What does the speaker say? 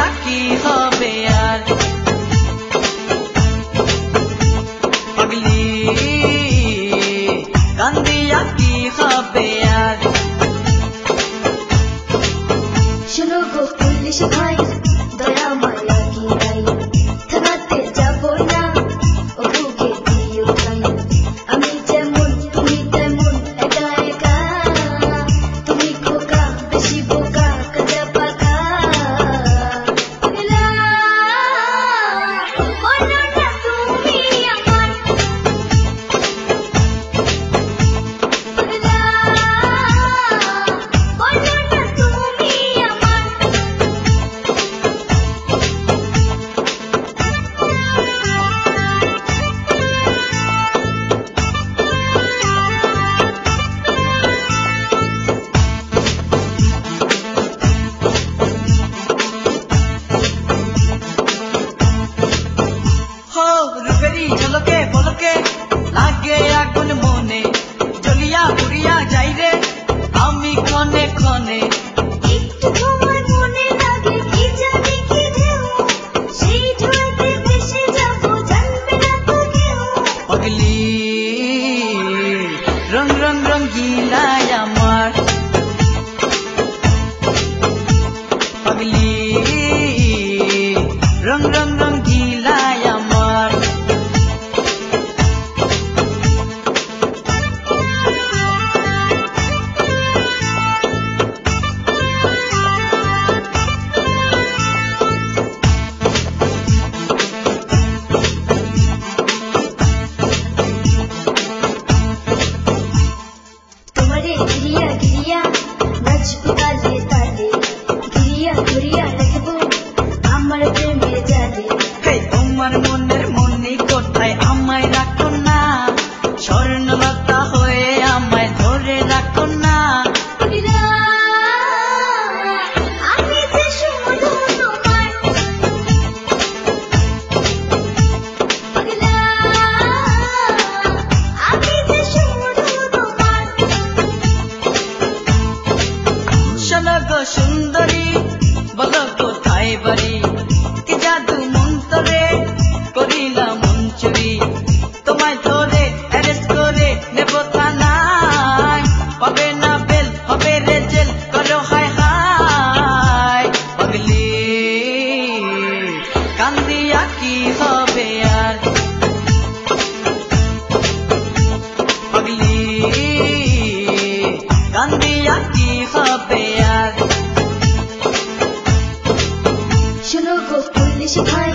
কান্দিয়া কি হবে আর পাগলি কান্দিয়া কি হবে আর শোনো গো পুলিশ ভাই দয়া মায়া কি নাই থানাতে যাব না ও বুকে দিও ভাই আমি যেমন তুমি তেমন একা একা তুমি খোকা বেশি বোকা কাজা পাকা পাগলা বলো না তুমি আমার পাগলা বলো না তুমি আমার हो रूपेरी झलके पलके लागे आगुन मने जलिया पुरिया जाई रे आमी खने खने একটু তোমার মনে লাগে কি জানি কি ঢেউ সেই ঢেউতে ভেসে যাব জানবে না তো কেউ पगली रंग रंग रंगीला আমার पगली रंग रंग रंगीला আমার তোমারে গিরিয়া গিরিয়া নাচবো তালে তালে গিরিয়া ঘুরিয়া রাখবো আমার প্রেমের জালে হে তোমার মনের মনি কোথায় আমায় রাখো না স্বর্ণলতা হয়ে আমায় ধরে রাখো না পাগলা আমি যে শুধু তোমার পাগলা আমি যে শুধু তোমার শোনো গো সুন্দরী বলো কোথায় বাড়ি কি জাদু মন্তরে করিলাম মন চুরি তোমায় ধরে অ্যারেস্ট করে নেব থানায় পাবে না বেল হবে রে জেল করো হায় হায় পাগলি কান্দিয়া কি হবে আর পাগলি কান্দিয়া কি হবে আর শোনো গো পুলিশ ভাই